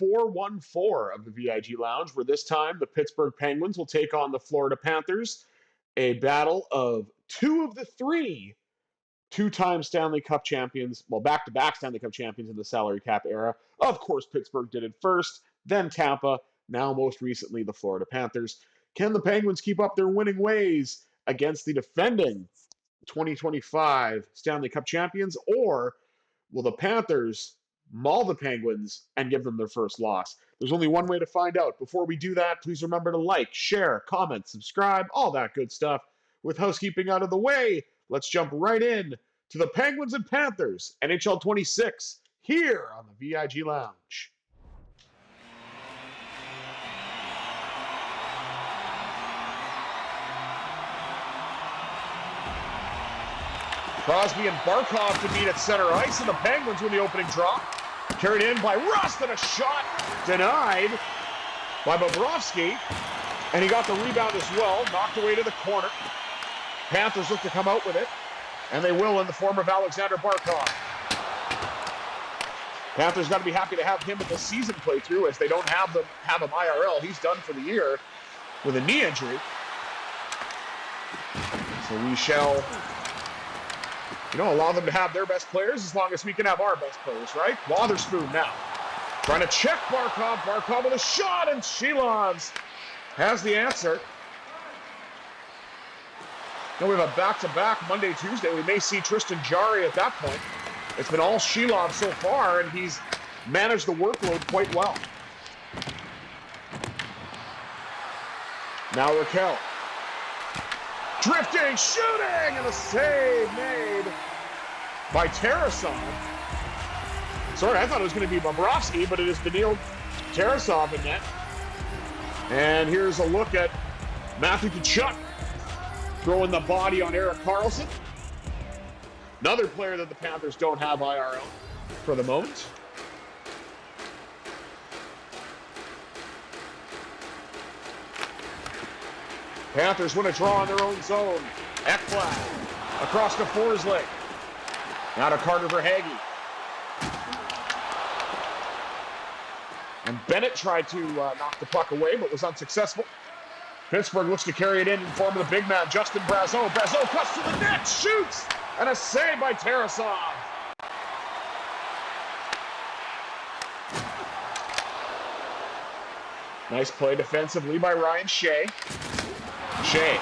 414 of the VIG Lounge, where this time the Pittsburgh Penguins will take on the Florida Panthers, a battle of two of the three two-time Stanley Cup champions, well, back-to-back Stanley Cup champions in the salary cap era. Of course, Pittsburgh did it first, then Tampa, now most recently the Florida Panthers. Can the Penguins keep up their winning ways against the defending 2025 Stanley Cup champions, or will the Panthers maul the Penguins and give them their first loss? There's only one way to find out. Before we do that, please remember to like, share, comment, subscribe, all that good stuff. With housekeeping out of the way, let's jump right in to the Penguins and Panthers, NHL 26, here on the VIG Lounge. Crosby and Barkov to meet at center ice, and the Penguins win the opening draw. Carried in by Rust, and a shot denied by Bobrovsky. And he got the rebound as well, knocked away to the corner. Panthers look to come out with it, and they will in the form of Alexander Barkov. Panthers got to be happy to have him in the season playthrough, as they don't have him IRL. He's done for the year with a knee injury. So we shall, allow them to have their best players as long as we can have our best players, right? Wotherspoon now trying to check Barkov. Barkov with a shot, and Silovs has the answer. Now we have a back-to-back Monday, Tuesday. We may see Tristan Jarry at that point. It's been all Silovs so far, and he's managed the workload quite well. Now Raquel. Drifting, shooting, and a save made by Tarasov. Sorry, I thought it was going to be Bobrovsky, but it is Daniil Tarasov in net. And here's a look at Matthew Tkachuk throwing the body on Erik Karlsson. Another player that the Panthers don't have IRL for the moment. Panthers win a draw in their own zone. FLA across to Forsling. Now to Carter Verhaeghe. And Bennett tried to knock the puck away, but was unsuccessful. Pittsburgh looks to carry it in form of the big man, Justin Brazeau. Brazeau cuts to the net, shoots, and a save by Tarasov. Nice play defensively by Ryan Shea. Shea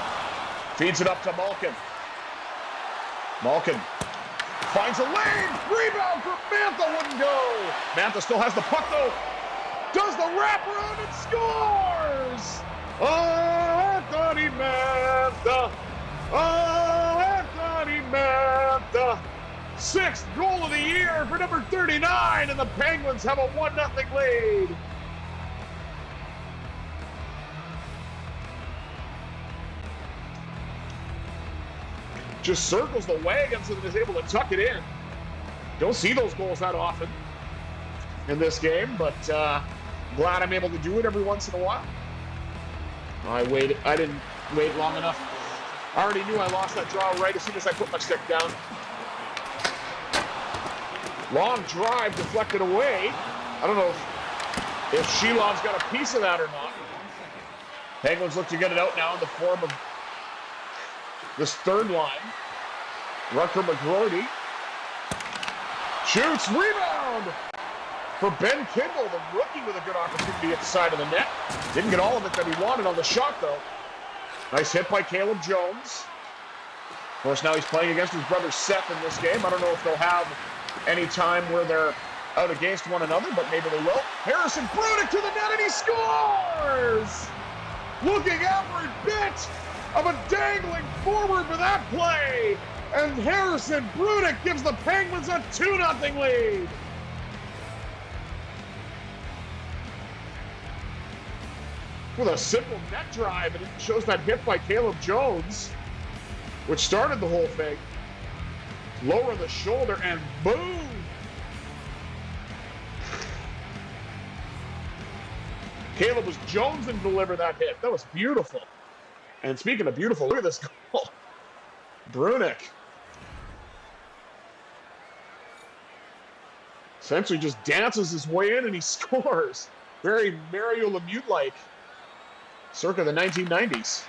feeds it up to Malkin. Malkin finds a lane. Rebound for Mantha, wouldn't go. Mantha still has the puck though. Does the wraparound and scores! Oh, Anthony Mantha! Oh, Anthony Mantha! Sixth goal of the year for number 39, and the Penguins have a 1-0 lead. Just circles the wagons and is able to tuck it in. Don't see those goals that often in this game, but glad I'm able to do it every once in a while. I didn't wait long enough. I already knew I lost that draw right as soon as I put my stick down. Long drive deflected away. I don't know if Silovs got a piece of that or not. Penguins look to get it out now in the form of this third line. Rutger McGroarty shoots, rebound for Ben Kindle, the rookie, with a good opportunity at the side of the net. Didn't get all of it that he wanted on the shot, though. Nice hit by Caleb Jones. Of course, now he's playing against his brother Seth in this game. I don't know if they'll have any time where they're out against one another, but maybe they will. Harrison Brunick to the net, and he scores! Looking every bit of a dangling forward for that play. And Harrison Brunick gives the Penguins a 2-0 lead. With a simple net drive, and it shows that hit by Caleb Jones, which started the whole thing. Lower the shoulder, and boom! Caleb was Jones and deliver that hit. That was beautiful. And speaking of beautiful, look at this goal. Brunick. Essentially just dances his way in and he scores. Very Mario Lemieux-like. Circa the 1990s.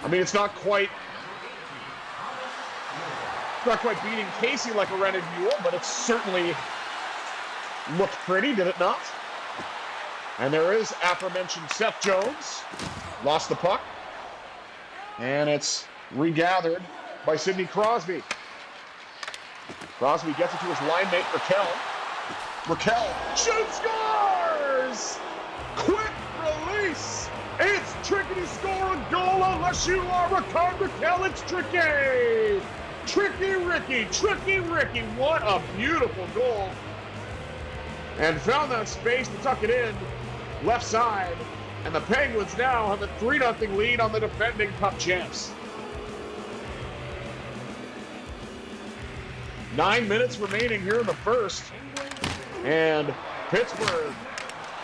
I mean, it's not quite beating Casey like a rented mule, but it certainly looked pretty, did it not? And there is aforementioned Seth Jones. Lost the puck. And it's regathered by Sidney Crosby. Crosby gets it to his line mate, Raquel. Raquel shoots, scores! Quick release! It's tricky to score a goal unless you are Raquel. It's tricky! Tricky Ricky. What a beautiful goal. And found that space to tuck it in. Left side. And the Penguins now have a 3-0 lead on the defending Cup champs. 9 minutes remaining here in the first. And Pittsburgh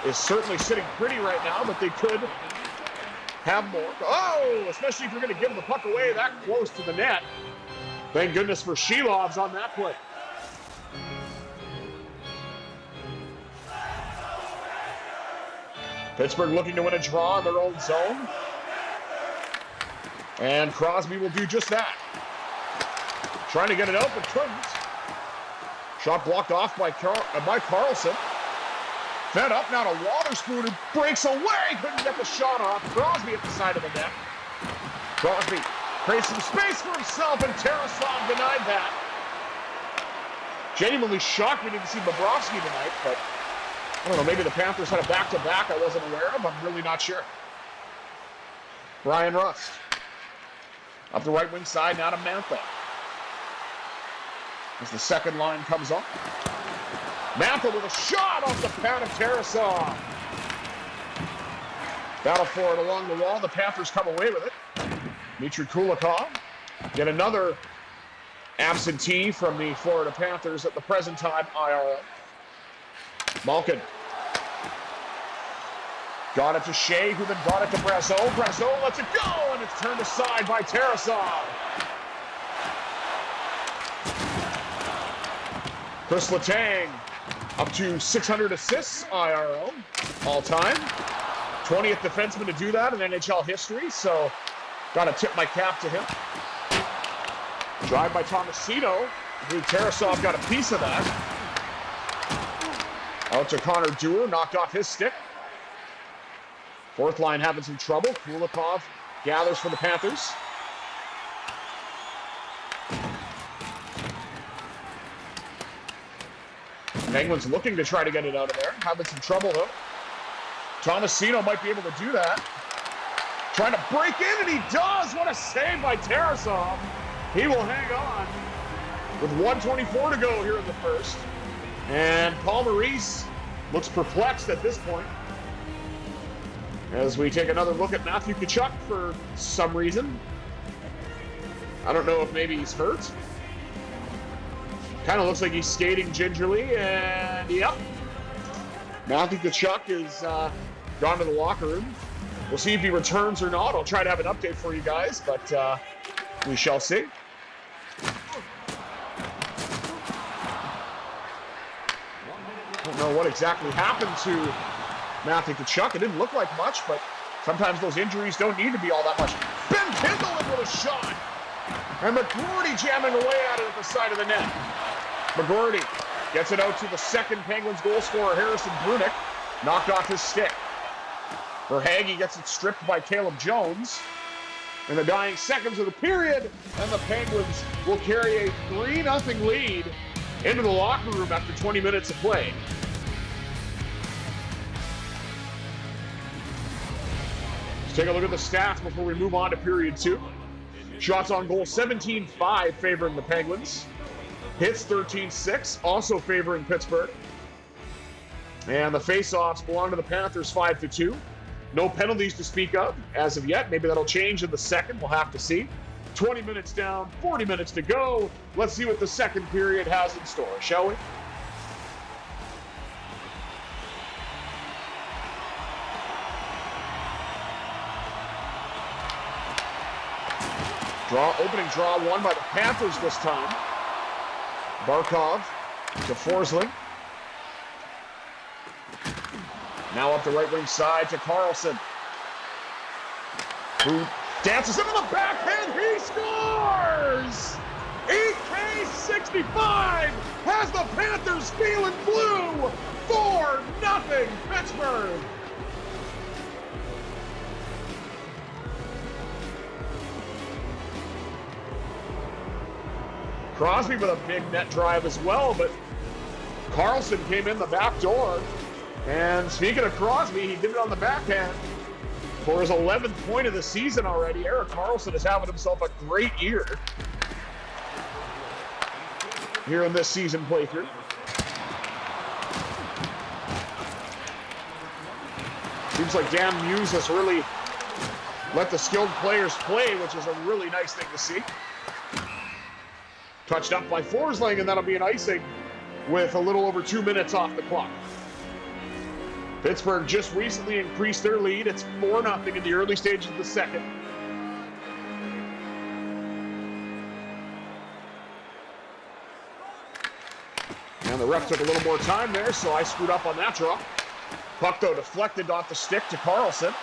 is certainly sitting pretty right now, but they could have more. Oh, especially if you're going to give the puck away that close to the net. Thank goodness for Silovs on that play. Pittsburgh looking to win a draw in their own zone. And Crosby will do just that. Trying to get it out, but couldn't. Shot blocked off by Carlson. Fed up now to Waterspoon, who breaks away. Couldn't get the shot off. Crosby at the side of the net. Crosby creates some space for himself, and Tarasov denied that. Genuinely shocked we didn't see Bobrovsky tonight, but I don't know, maybe the Panthers had a back-to-back I wasn't aware of. I'm really not sure. Brian Rust. Up the right wing side, now to Mantha. As the second line comes up. Mantha with a shot off the pad of Tarasov. Battle for it along the wall. The Panthers come away with it. Dmitry Kulikov. Yet another absentee from the Florida Panthers at the present time, IRL. Malkin. Got it to Shea, who then got it to Brazeau. Brazeau lets it go, and it's turned aside by Tarasov. Chris Letang up to 600 assists, IRL, all time. 20th defenseman to do that in NHL history, so got to tip my cap to him. Drive by Tomasino. I believe Tarasov got a piece of that. Out to Connor Dewar, knocked off his stick. Fourth line having some trouble. Kulikov gathers for the Panthers. Penguins looking to try to get it out of there. Having some trouble, though. Tomasino might be able to do that. Trying to break in, and he does! What a save by Tarasov. He will hang on with 1:24 to go here in the first. And Paul Maurice looks perplexed at this point. As we take another look at Matthew Tkachuk for some reason. I don't know if maybe he's hurt. Kind of looks like he's skating gingerly, and yep. Matthew Tkachuk is gone to the locker room. We'll see if he returns or not. I'll try to have an update for you guys, but we shall see. I don't know what exactly happened to Matthew Tkachuk. It didn't look like much, but sometimes those injuries don't need to be all that much. Ben Kindle with a shot. And McGroarty jamming away at it at the side of the net. McGroarty gets it out to the second Penguins goal scorer, Harrison Brunick. Knocked off his stick. Verhaeghe gets it stripped by Caleb Jones in the dying seconds of the period, and the Penguins will carry a 3-0 lead into the locker room after 20 minutes of play. Let's take a look at the stats before we move on to period 2. Shots on goal 17-5 favoring the Penguins. Hits 13-6, also favoring Pittsburgh. And the face-offs belong to the Panthers 5-2. No penalties to speak of as of yet. Maybe that'll change in the second. We'll have to see. 20 minutes down, 40 minutes to go. Let's see what the second period has in store, shall we? Opening draw won by the Panthers this time. Barkov to Forsling. Now up the right wing side to Carlson, who dances into the backhand. He scores! EK65 has the Panthers feeling blue. 4-0 Pittsburgh. Crosby with a big net drive as well, but Carlson came in the back door. And speaking of Crosby, he did it on the backhand for his 11th point of the season already. Erik Karlsson is having himself a great year here in this season playthrough. Seems like Dan Muse has really let the skilled players play, which is a really nice thing to see. Touched up by Forsling, and that'll be an icing with a little over 2 minutes off the clock. Pittsburgh just recently increased their lead. It's 4-0 in the early stages of the second. And the ref took a little more time there, so I screwed up on that draw. Puck, though, deflected off the stick to Carlson.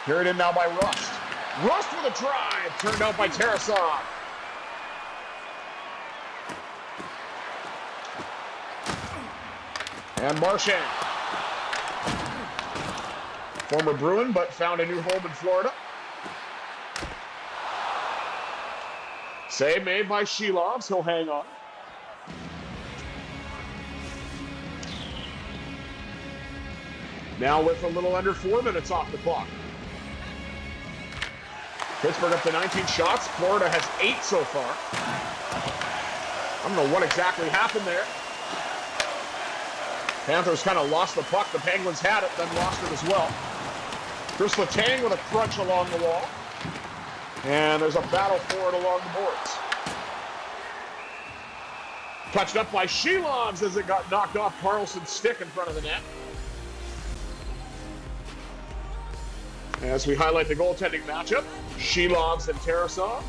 Carried in now by Rust. Rust with a drive, turned out by Tarasov. And Marchand. Former Bruin, but found a new home in Florida. Save made by Silovs. He'll hang on. Now with a little under 4 minutes off the clock. Pittsburgh up to 19 shots. Florida has 8 so far. I don't know what exactly happened there. Panthers kind of lost the puck. The Penguins had it, then lost it as well. Chris Letang with a crunch along the wall. And there's a battle for it along the boards. Touched up by Silovs as it got knocked off Carlson's stick in front of the net. As we highlight the goaltending matchup, Silovs and Tarasov.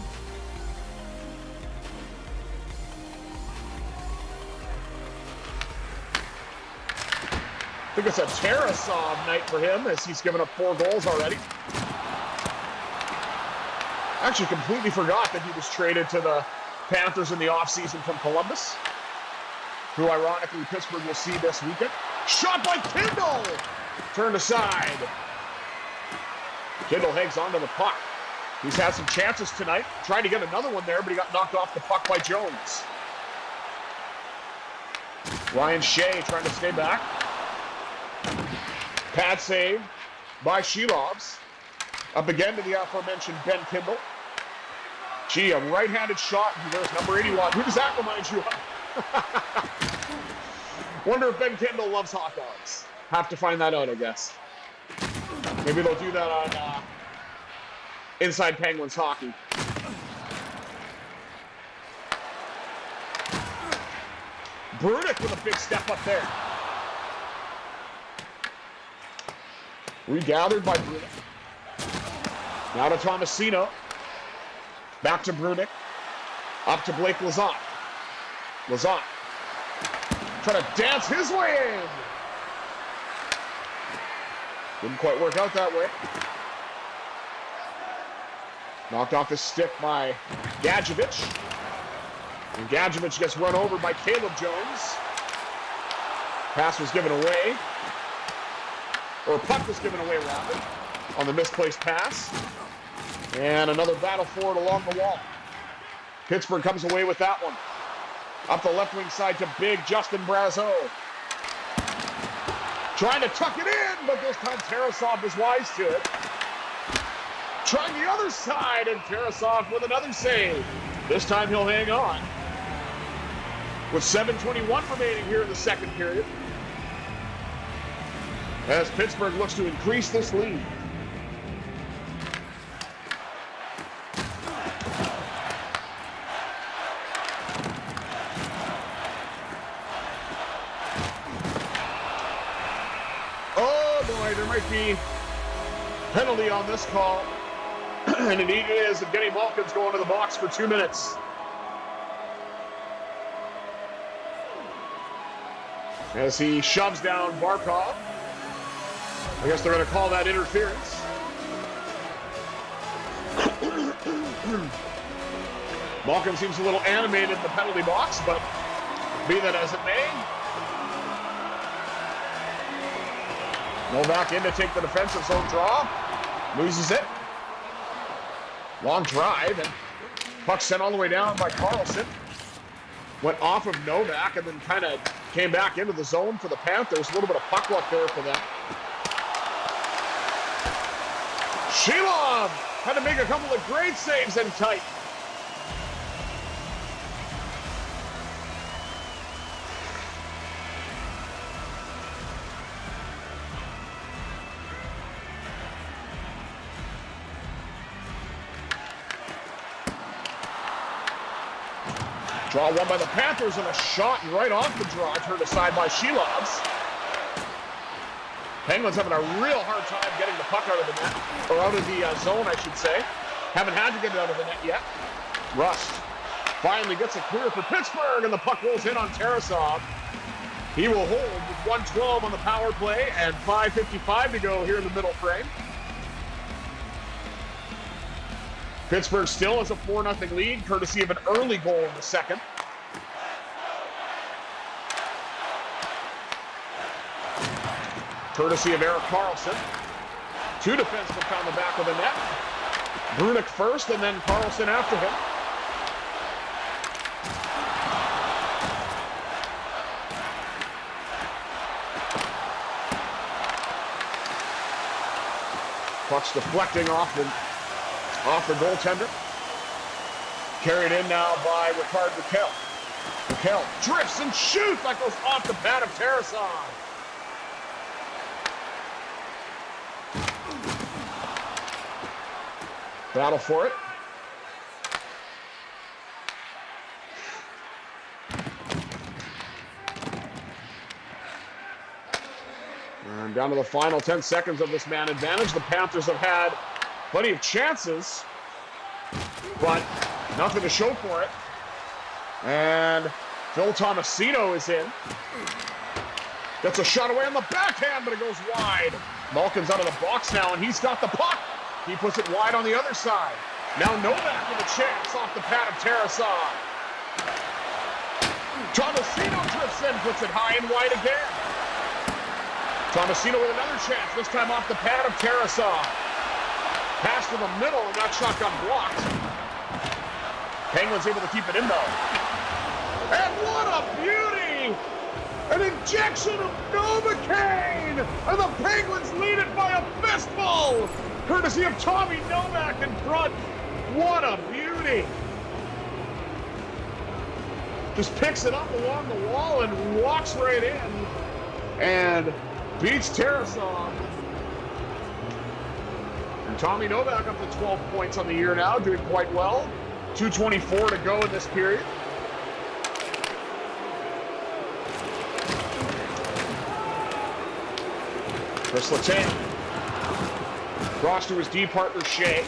I think it's a Tarasov night for him as he's given up 4 goals already. Actually completely forgot that he was traded to the Panthers in the offseason from Columbus, who ironically Pittsburgh will see this weekend. Shot by Kindle! Turned aside. Kindle hangs onto the puck. He's had some chances tonight. Tried to get another one there, but he got knocked off the puck by Jones. Ryan Shea trying to stay back. Pad save by Silovs. Up again to the aforementioned Ben Kindle. Gee, a right-handed shot. There's number 81. Who does that remind you of? Wonder if Ben Kindle loves hot dogs. Have to find that out, I guess. Maybe they'll do that on Inside Penguins Hockey. Brunik with a big step up there. Regathered by Brunik. Now to Tomasino. Back to Brunik. Up to Blake Lazat. Lazat trying to dance his way in. Didn't quite work out that way. Knocked off his stick by Gadjevich. And Gadjevich gets run over by Caleb Jones. Pass was given away. Or puck was given away, rather, on the misplaced pass. And another battle for it along the wall. Pittsburgh comes away with that one. Up the left wing side to big Justin Brazeau. Trying to tuck it in, but this time Tarasov was wise to it. Trying the other side, and Tarasov with another save. This time he'll hang on. With 7:21 remaining here in the second period, as Pittsburgh looks to increase this lead. Oh boy, there might be penalty on this call. And indeed it is. And Kenny Malkin's going to the box for 2 minutes. as he shoves down Barkov. I guess they're going to call that interference. Malkin seems a little animated in the penalty box, but be that as it may. Novak in to take the defensive zone draw. Loses it. Long drive, and puck sent all the way down by Carlson. Went off of Novak and then kind of came back into the zone for the Panthers. A little bit of puck luck there for them. Silovs had to make a couple of great saves in tight. Draw won by the Panthers and a shot right off the draw, turned aside by Silovs. Penguins having a real hard time getting the puck out of the net, or out of the zone, I should say. Haven't had to get it out of the net yet. Rust finally gets it clear for Pittsburgh, and the puck rolls in on Tarasov. He will hold with 1:12 on the power play and 5:55 to go here in the middle frame. Pittsburgh still has a 4-0 lead, courtesy of an early goal in the second. Courtesy of Erik Karlsson. Two defensemen found the back of the net. Brunik first, and then Karlsson after him. Puck's deflecting off the goaltender. Carried in now by Ricard Raquel. Raquel drifts and shoots. That goes off the pad of Tarasov. Battle for it. And down to the final 10 seconds of this man advantage. The Panthers have had plenty of chances, but nothing to show for it. And Phil Tomasino is in. Gets a shot away on the backhand, but it goes wide. Malkin's out of the box now, and he's got the puck. He puts it wide on the other side. Now Novak with a chance off the pad of Tarasov. Tomasino drifts in, puts it high and wide again. Tomasino with another chance, this time off the pad of Tarasov. Pass to the middle, and that shot got blocked. Penguins able to keep it in, though. And what a beauty! An injection of Novocaine! And the Penguins lead it by a fistful! Courtesy of Tommy Novak in front. What a beauty! Just picks it up along the wall and walks right in. And beats Tarasov. And Tommy Novak up to 12 points on the year now, doing quite well. 2:24 to go in this period. Chris Letang. Cross to his D partner, Shea.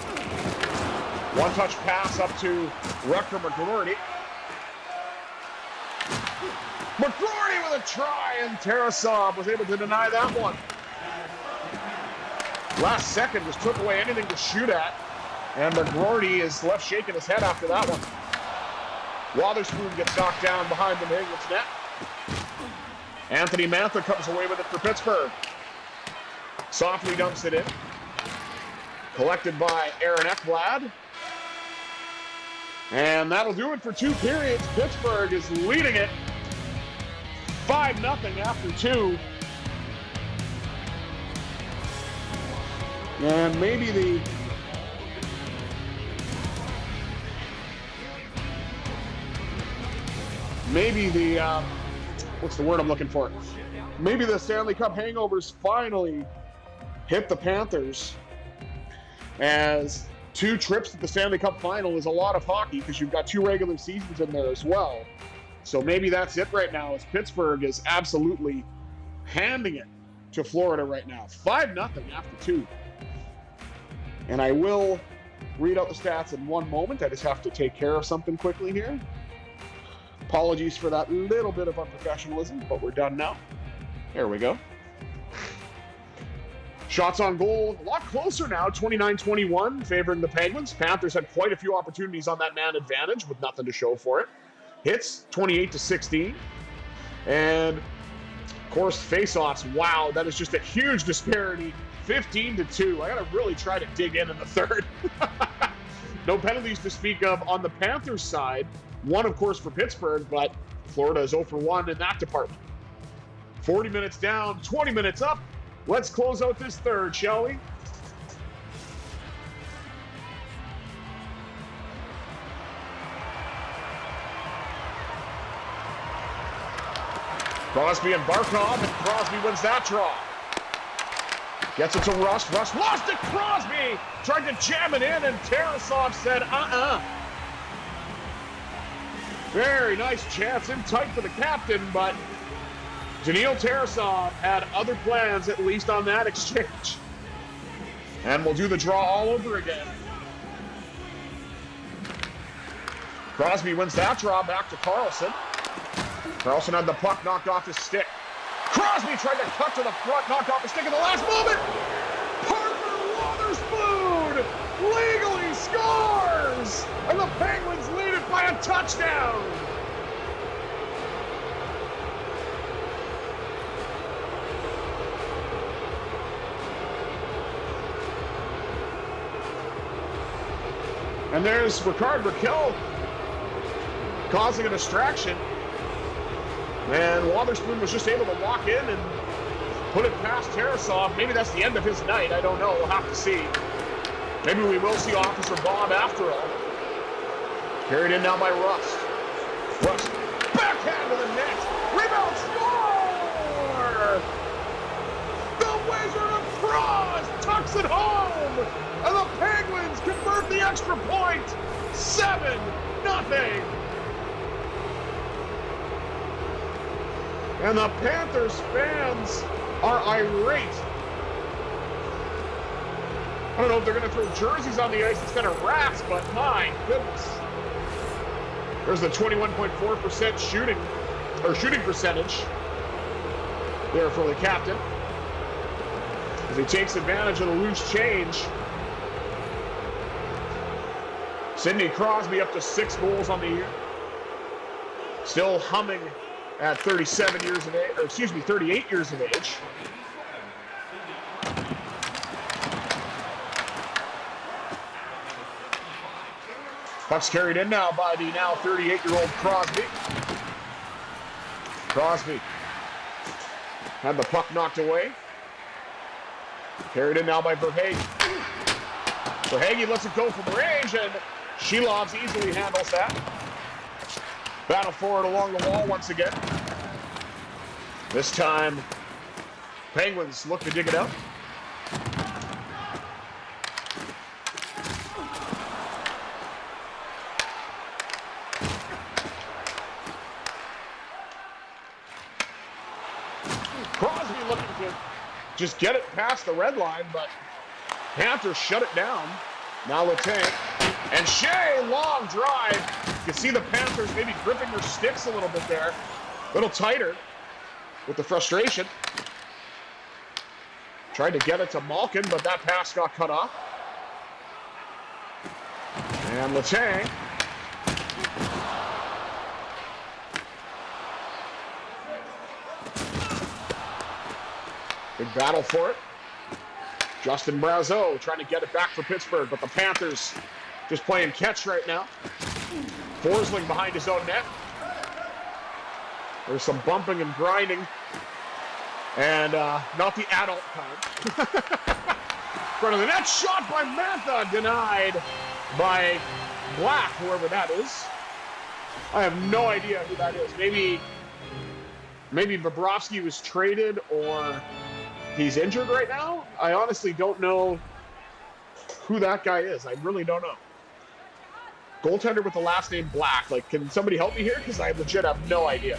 One-touch pass up to Rutger McGroarty. McGroarty with a try, and Tarasov was able to deny that one. Last second just took away anything to shoot at, and McGroarty is left shaking his head after that one. Wotherspoon gets knocked down behind the Penguins net. Anthony Mantha comes away with it for Pittsburgh. Softly dumps it in. Collected by Aaron Ekblad. And that'll do it for two periods. Pittsburgh is leading it 5-0 after two. And maybe the what's the word I'm looking for? Maybe the Stanley Cup hangovers finally hit the Panthers, as two trips to the Stanley Cup final is a lot of hockey because you've got two regular seasons in there as well. So maybe that's it right now, as Pittsburgh is absolutely handing it to Florida right now. 5-0 after two. And I will read out the stats in one moment. I just have to take care of something quickly here. Apologies for that little bit of unprofessionalism, but we're done now. There we go. Shots on goal, a lot closer now, 29-21, favoring the Penguins. Panthers had quite a few opportunities on that man advantage with nothing to show for it. Hits, 28-16. And, of course, face-offs. Wow, that is just a huge disparity, 15-2. I got to really try to dig in the third. No penalties to speak of on the Panthers side. One, of course, for Pittsburgh, but Florida is 0 for 1 in that department. 40 minutes down, 20 minutes up. Let's close out this third, shall we? Crosby and Barkov, and Crosby wins that draw. Gets it to Rust. Rust lost it. Crosby tried to jam it in, and Tarasov said, Very nice chance in tight for the captain, but Daniil Tarasov had other plans, at least on that exchange. And we'll do the draw all over again. Crosby wins that draw back to Karlsson. Karlsson had the puck knocked off his stick. Crosby tried to cut to the front, knocked off his stick at the last moment. Parker Wotherspoon legally scores! And the Penguins lead it by a touchdown! And there's Ricard Raquel causing a distraction. And Wotherspoon was just able to walk in and put it past Tarasov. Maybe that's the end of his night. I don't know. We'll have to see. Maybe we will see Officer Bob after all. Carried in now by Rust. Rust. Backhand to the net. Rebound score! The Wizard of Frost tucks it home! And the Penguins convert the extra point. 7-0. And the Panthers fans are irate. I don't know if they're going to throw jerseys on the ice instead of rats, but my goodness. There's the 21.4% shooting percentage there for the captain, as he takes advantage of the loose change. Sidney Crosby up to 6 goals on the year. Still humming at 38 years of age. Puck's carried in now by the now 38-year-old Crosby. Crosby had the puck knocked away. Carried in now by Verhaeghe. Verhaeghe lets it go from range, and Silovs easily handles that. Battle forward along the wall once again. This time, Penguins look to dig it out. Crosby looking to just get it past the red line, but Panthers shut it down. Now Letang. And Shea, long drive. You see the Panthers maybe gripping their sticks a little bit there. A little tighter with the frustration. Tried to get it to Malkin, but that pass got cut off. And Letang. Big battle for it. Justin Brazeau trying to get it back for Pittsburgh, but the Panthers just playing catch right now. Forsling behind his own net. There's some bumping and grinding. And not the adult kind. Front of the net, shot by Mantha, denied by Black, whoever that is. I have no idea who that is. Maybe Bobrovsky was traded, or he's injured right now. I honestly don't know who that guy is. I really don't know. Goaltender with the last name Black. Like, can somebody help me here? Because I legit have no idea.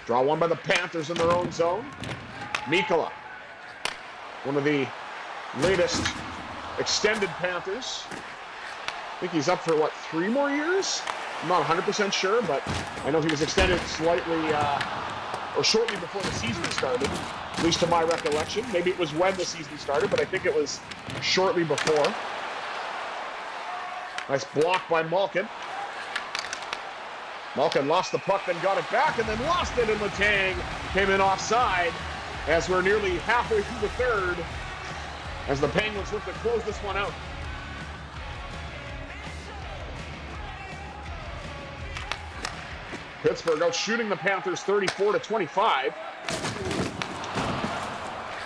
Draw one by the Panthers in their own zone. Mikkola, one of the latest extended Panthers. I think he's up for, 3 more years? I'm not 100% sure, but I know he was extended slightly or shortly before the season started, at least to my recollection. Maybe it was when the season started, but I think it was shortly before. Nice block by Malkin. Malkin lost the puck, then got it back, and then lost it, and Letang came in offside as we're nearly halfway through the third, as the Penguins look to close this one out. Pittsburgh out shooting the Panthers 34-25.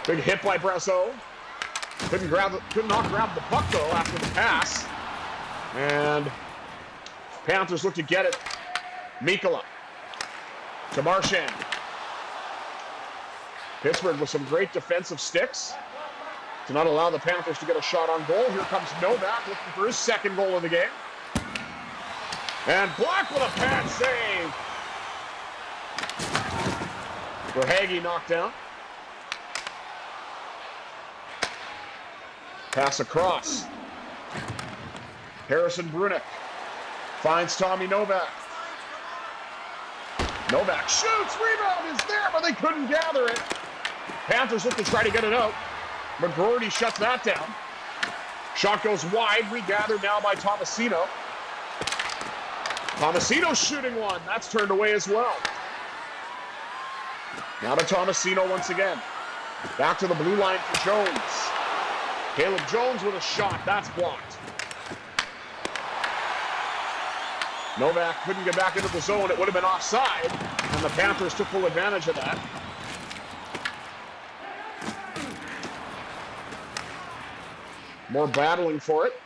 Big hit by Brazeau. Could not grab the puck though after the pass. And Panthers look to get it. Mikkola to Marchand. Pittsburgh with some great defensive sticks to not allow the Panthers to get a shot on goal. Here comes Novak looking for his second goal of the game. And Black with a pad save. Verhaeghe knocked down. Pass across. Harrison Brunick finds Tommy Novak. Novak shoots, rebound is there, but they couldn't gather it. Panthers look to try to get it out. McGroarty shuts that down. Shot goes wide, regathered now by Tomasino. Tomasino shooting one, that's turned away as well. Now to Tomasino once again. Back to the blue line for Jones. Caleb Jones with a shot, that's blocked. Novak couldn't get back into the zone. It would have been offside, and the Panthers took full advantage of that. More battling for it.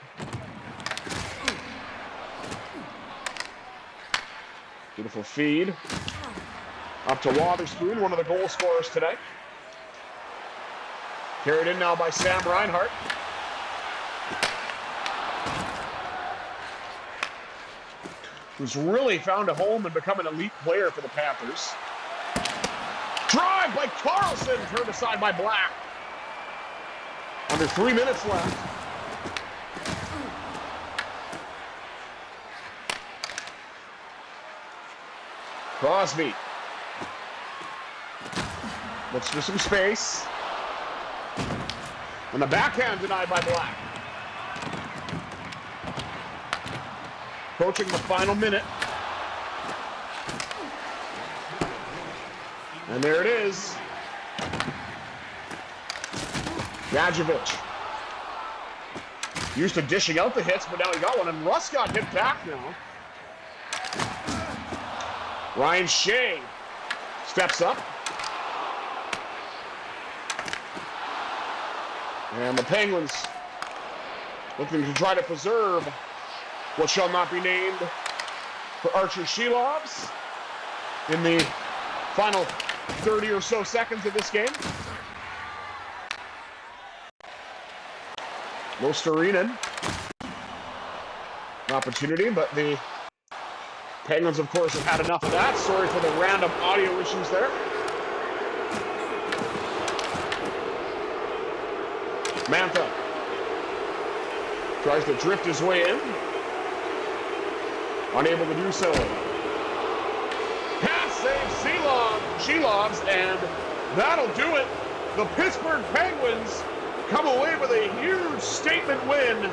Beautiful feed. Up to Wotherspoon, one of the goal scorers today. Carried in now by Sam Reinhart. Who's really found a home and become an elite player for the Panthers. Drive by Carlson, turned aside by Black. Under 3 minutes left. Crosby. Looks for some space. And the backhand denied by Black. Approaching the final minute. And there it is. Gadjevich. Used to dishing out the hits, but now he got one. And Russ got hit back now. Ryan Shea steps up. And the Penguins looking to try to preserve what shall not be named for Archer Silovs in the final 30 or so seconds of this game. No Storinen. An opportunity, but the Penguins, of course, have had enough of that. Sorry for the random audio issues there. Mantha tries to drift his way in. Unable to do so. Pass save Silovs, and that'll do it. The Pittsburgh Penguins come away with a huge statement win,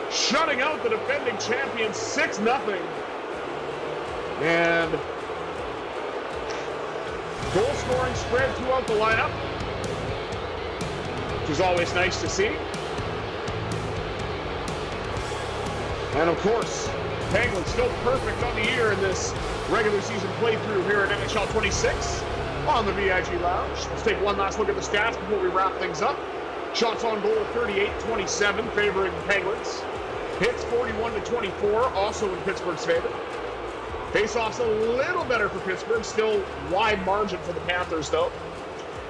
shutting out the defending champions 6-0. And goal scoring spread throughout the lineup, which is always nice to see. And of course, Penguins still perfect on the year in this regular season playthrough here at NHL 26 on the VIG Lounge. Let's take one last look at the stats before we wrap things up. Shots on goal 38-27, favoring the Penguins. Hits 41-24, also in Pittsburgh's favor. Face-offs a little better for Pittsburgh, still wide margin for the Panthers though.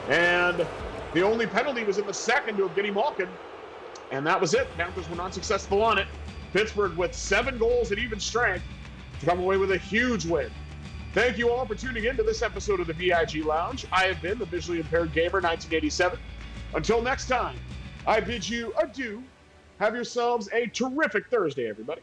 And the only penalty was in the second to Evgeny Malkin, and that was it. Panthers were not successful on it. Pittsburgh with 7 goals at even strength to come away with a huge win. Thank you all for tuning in to this episode of the VIG Lounge. I have been the Visually Impaired Gamer 1987. Until next time, I bid you adieu. Have yourselves a terrific Thursday, everybody.